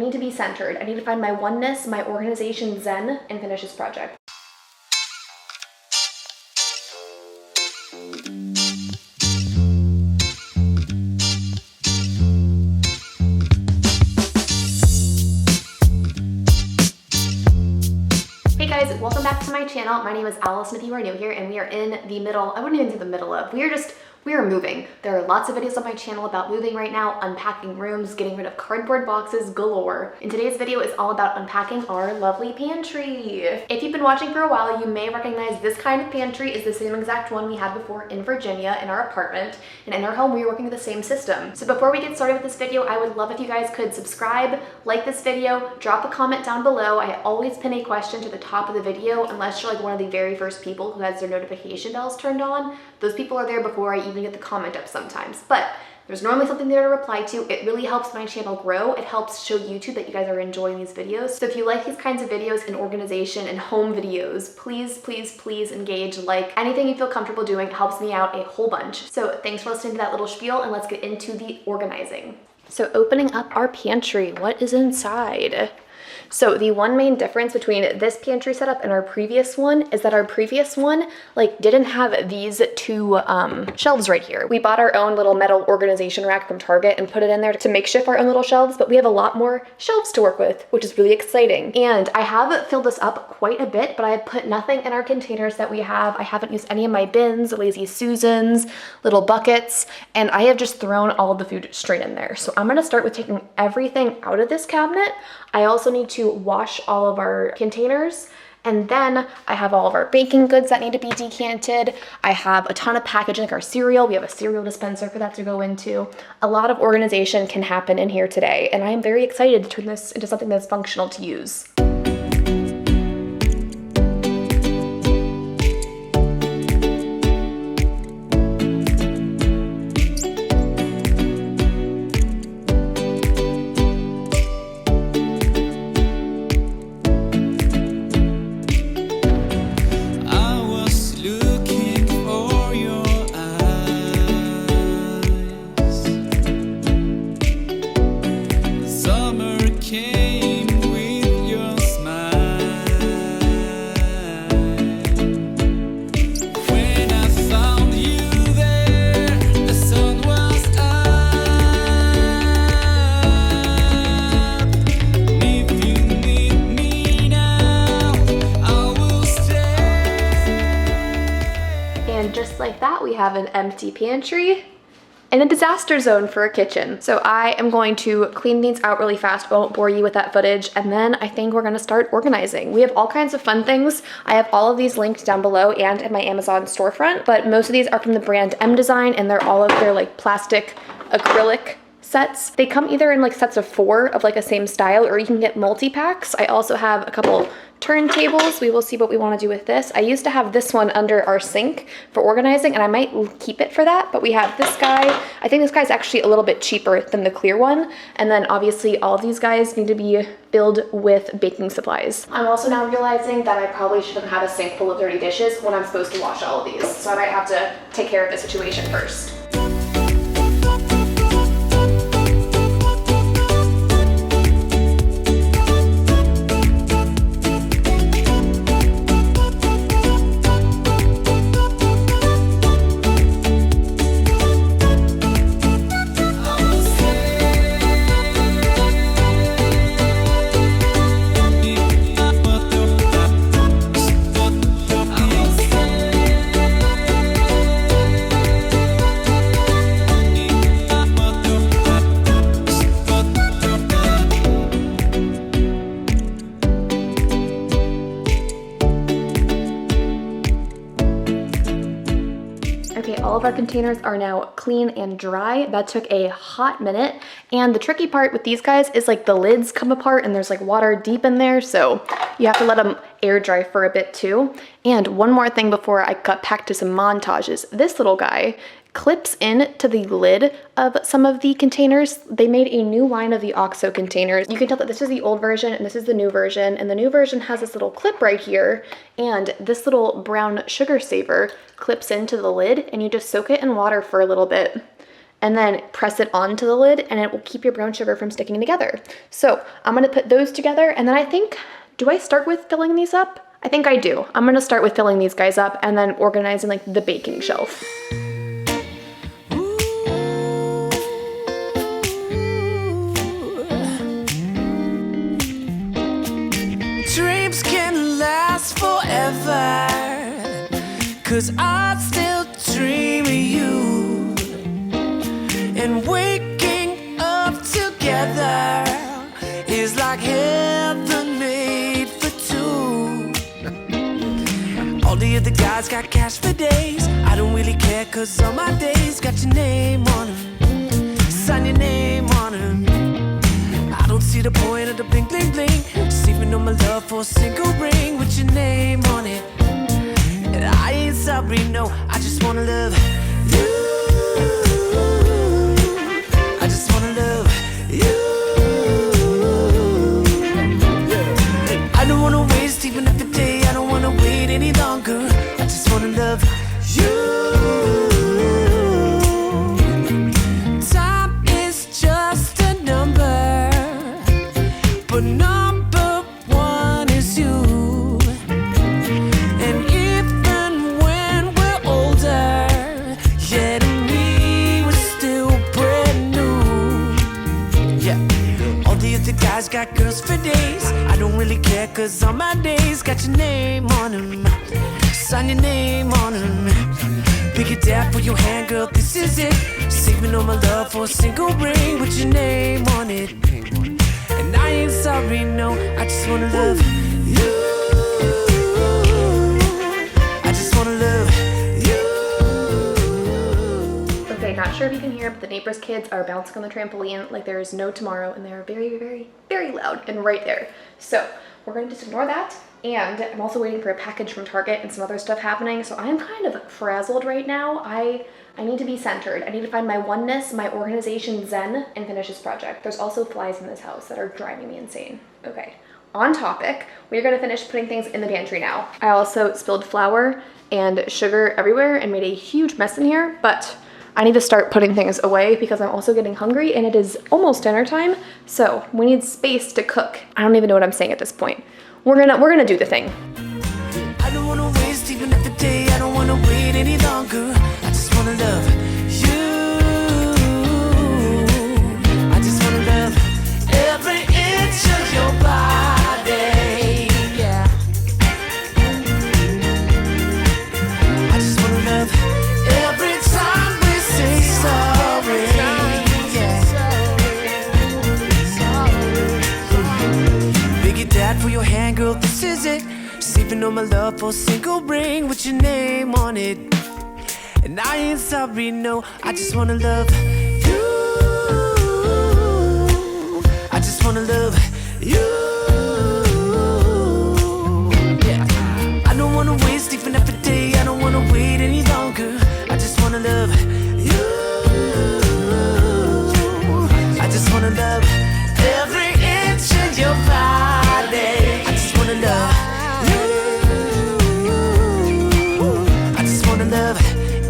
need to be centered. I need to find my oneness, my organization zen, and finish this project. Hey guys, welcome back to my channel. My name is Allison if you are new here, and we are in the middle, I wouldn't even say the middle of, we are moving. There are lots of videos on my channel about moving right now, unpacking rooms, getting rid of cardboard boxes galore. And today's video is all about unpacking our lovely pantry. If you've been watching for a while, you may recognize this kind of pantry is the same exact one we had before in Virginia in our apartment. And in our home, we were working with the same system. So before we get started with this video, I would love if you guys could subscribe, like this video, drop a comment down below. I always pin a question to the top of the video, unless you're like one of the very first people who has their notification bells turned on. Those people are there before I even get the comment up sometimes, but there's normally something there to reply to. It really helps my channel grow. It helps show YouTube that you guys are enjoying these videos. So if you like these kinds of videos in organization and home videos, please, please, please engage. Like anything you feel comfortable doing helps me out a whole bunch. So thanks for listening to that little spiel, and let's get into the organizing. So opening up our pantry, what is inside? So the one main difference between this pantry setup and our previous one is that our previous one didn't have these two shelves right here. We bought our own little metal organization rack from Target and put it in there to makeshift our own little shelves, but we have a lot more shelves to work with, which is really exciting. And I have filled this up quite a bit, but I have put nothing in our containers that we have. I haven't used any of my bins, Lazy Susans, little buckets, and I have just thrown all of the food straight in there. So I'm gonna start with taking everything out of this cabinet. I also need to wash all of our containers, and then I have all of our baking goods that need to be decanted. I have a ton of packaging, like our cereal. We have a cereal dispenser for that to go into. A lot of organization can happen in here today, and I am very excited to turn this into something that's functional to use. Just like that, we have an empty pantry and a disaster zone for a kitchen. So I am going to clean these out really fast. I won't bore you with that footage. And then I think we're gonna start organizing. We have all kinds of fun things. I have all of these linked down below and in my Amazon storefront, but most of these are from the brand M Design, and they're all of their plastic acrylic sets. They come either in sets of 4 of a same style, or you can get multi-packs. I also have a couple turntables. We will see what we want to do with this. I used to have this one under our sink for organizing, and I might keep it for that, but we have this guy. I think this guy's actually a little bit cheaper than the clear one. And then obviously all of these guys need to be filled with baking supplies. I'm also now realizing that I probably shouldn't have a sink full of dirty dishes when I'm supposed to wash all of these. So I might have to take care of the situation first. All of our containers are now clean and dry. That took a hot minute. And the tricky part with these guys is the lids come apart and there's water deep in there. So you have to let them air dry for a bit too. And one more thing before I cut back to some montages. This little guy clips in to the lid of some of the containers. They made a new line of the OXO containers. You can tell that this is the old version and this is the new version. And the new version has this little clip right here, and this little brown sugar saver clips into the lid, and you just soak it in water for a little bit. and then press it onto the lid, and it will keep your brown sugar from sticking together. So I'm gonna put those together, and then I think, do I start with filling these up? I think I do. I'm gonna start with filling these guys up and then organizing like the baking shelf. Dreams can last forever, 'cause I still dream of you. And waking up together is like heaven made for two. All the other guys got cash for days. I don't really care, 'cause all my days got your name on them. Sign your name on them. I don't see the point of the bling bling bling. Just even know my love for a single ring with your name on it. And I ain't sorry, no, I just wanna love you. I just wanna love you. I don't wanna waste even if the day, I don't wanna wait any longer. I just wanna love you. Time is just a number, but number one is you. And even when we're older, yeah, to me we're still brand new. Yeah, all the other guys got girls for days. I don't really care, 'cause all my days got your name on them. Sign your name on them. Pick it down for your hand, girl, this is it. Saving all my love for a single ring with your name on it. And I ain't sorry, no, I just wanna love you. I just wanna love you. Okay, not sure if you can hear, but the neighbor's kids are bouncing on the trampoline like there is no tomorrow, and they're very, very, very loud and right there. So we're gonna just ignore that. And I'm also waiting for a package from Target and some other stuff happening. So I'm kind of frazzled right now. I need to be centered. I need to find my oneness, my organization zen, and finish this project. There's also flies in this house that are driving me insane. Okay, on topic, we're gonna finish putting things in the pantry now. I also spilled flour and sugar everywhere and made a huge mess in here, but I need to start putting things away because I'm also getting hungry and it is almost dinner time. So we need space to cook. I don't even know what I'm saying at this point. We're gonna do the thing. I don't wanna waste even if the day, I don't wanna wait any longer. I just wanna love you. I just wanna love every inch of your body. Yeah. I just wanna love every time we say sorry. Yeah. Big it that for your hand, girl, this is it. Saving all my love for a single ring with your name on it. And I ain't sorry, no, I just wanna love you. I just wanna love you. Yeah. I don't wanna waste even if a day, I don't wanna wait any longer. I just wanna love you. I just wanna love every inch of your body. I just wanna love love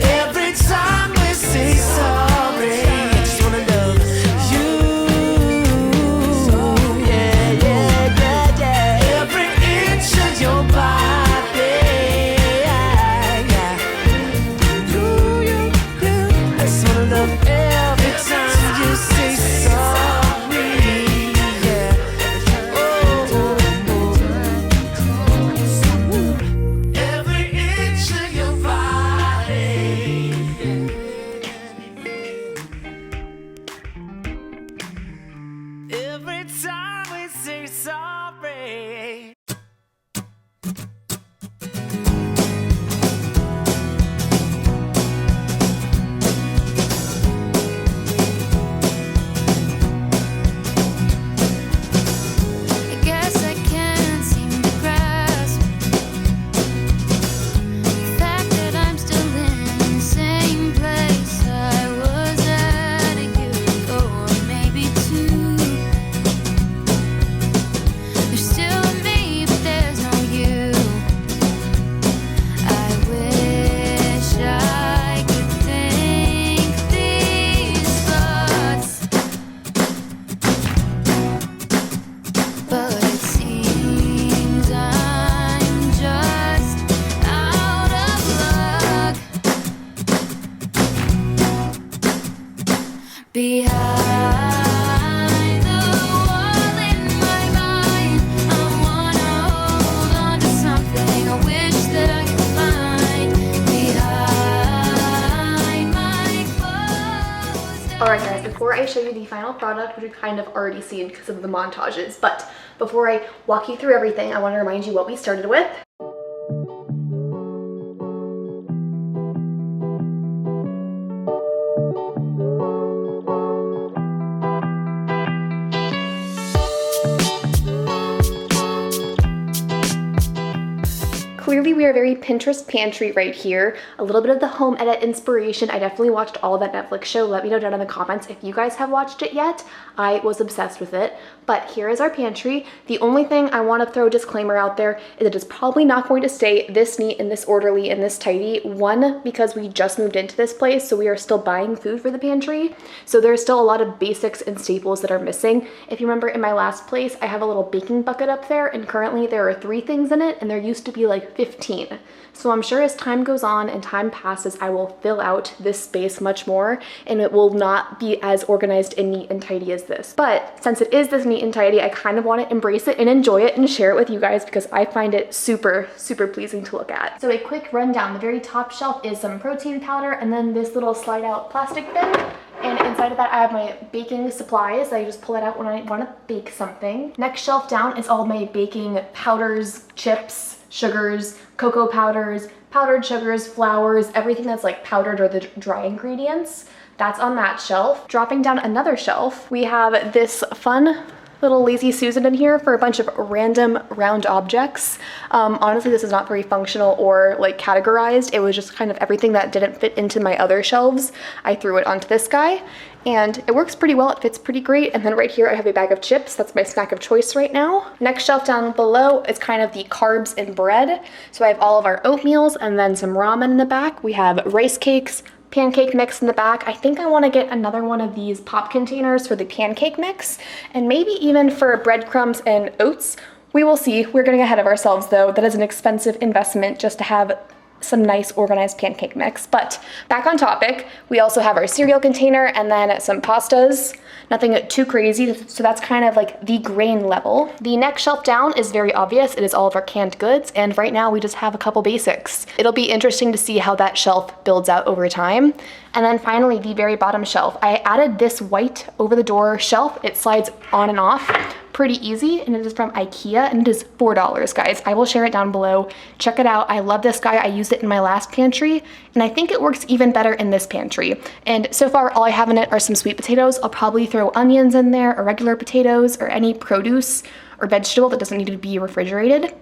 every time we say sorry. I just wanna love you. Yeah, yeah. I show you the final product, which you've kind of already seen because of the montages, but before I walk you through everything, I want to remind you what we started with. Clearly we are very Pinterest pantry right here. A little bit of the home edit inspiration. I definitely watched all of that Netflix show. Let me know down in the comments if you guys have watched it yet. I was obsessed with it. But here is our pantry. The only thing I want to throw a disclaimer out there is it is probably not going to stay this neat and this orderly and this tidy. One, because we just moved into this place, so we are still buying food for the pantry. So there's still a lot of basics and staples that are missing. If you remember in my last place, I have a little baking bucket up there, and currently there are 3 things in it, and there used to be like 15. So I'm sure as time goes on and time passes, I will fill out this space much more, and it will not be as organized and neat and tidy as this. But since it is this neat and tidy, I kind of want to embrace it and enjoy it and share it with you guys because I find it super, super pleasing to look at. So a quick rundown. The very top shelf is some protein powder and then this little slide out plastic bin. And inside of that, I have my baking supplies. I just pull it out when I want to bake something. Next shelf down is all my baking powders, chips, sugars, cocoa powders, powdered sugars, flours, everything that's like powdered or the dry ingredients. That's on that shelf. Dropping down another shelf, we have this fun little Lazy Susan in here for a bunch of random round objects. Honestly, this is not very functional or like categorized. It was just kind of everything that didn't fit into my other shelves. I threw it onto this guy and it works pretty well. It fits pretty great. And then right here, I have a bag of chips. That's my snack of choice right now. Next shelf down below is kind of the carbs and bread. So I have all of our oatmeals and then some ramen in the back. We have rice cakes, pancake mix in the back. I think I want to get another one of these pop containers for the pancake mix and maybe even for breadcrumbs and oats. We will see. We're getting ahead of ourselves though. That is an expensive investment just to have some nice organized pancake mix. But back on topic, we also have our cereal container and then some pastas. Nothing too crazy, so that's kind of like the grain level. The next shelf down is very obvious. It is all of our canned goods, and right now we just have a couple basics. It'll be interesting to see how that shelf builds out over time. And then finally, the very bottom shelf. I added this white over-the-door shelf. It slides on and off pretty easy, and it is from IKEA, and it is $4, guys. I will share it down below. Check it out. I love this guy. I used it in my last pantry, and I think it works even better in this pantry. And so far, all I have in it are some sweet potatoes. I'll probably throw onions in there, or regular potatoes, or any produce or vegetable that doesn't need to be refrigerated.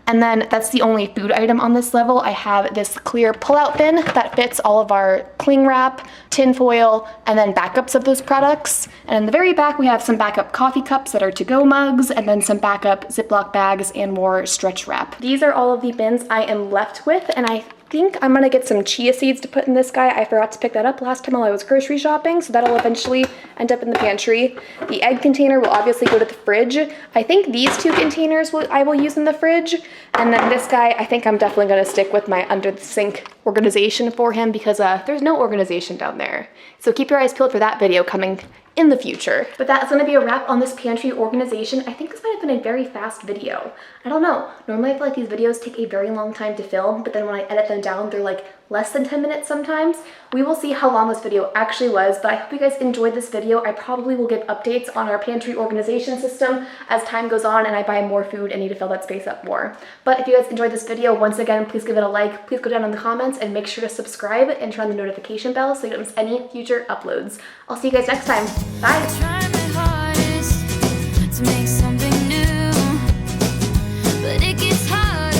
And then that's the only food item on this level. I have this clear pull-out bin that fits all of our cling wrap, tin foil, and then backups of those products. And in the very back, we have some backup coffee cups that are to-go mugs, and then some backup Ziploc bags and more stretch wrap. These are all of the bins I am left with, and I think I'm gonna get some chia seeds to put in this guy. I forgot to pick that up last time while I was grocery shopping, so that'll eventually end up in the pantry. The egg container will obviously go to the fridge. I think these 2 containers I will use in the fridge, and then this guy, I think I'm definitely gonna stick with my under the sink organization for him because there's no organization down there. So keep your eyes peeled for that video coming in the future. But that's gonna be a wrap on this pantry organization. I think this might have been a very fast video. I don't know. Normally I feel like these videos take a very long time to film, but then when I edit them down, they're like less than 10 minutes sometimes. We will see how long this video actually was, but I hope you guys enjoyed this video. I probably will give updates on our pantry organization system as time goes on and I buy more food and need to fill that space up more. But if you guys enjoyed this video, once again, please give it a like, please go down in the comments and make sure to subscribe and turn on the notification bell so you don't miss any future uploads. I'll see you guys next time. Bye.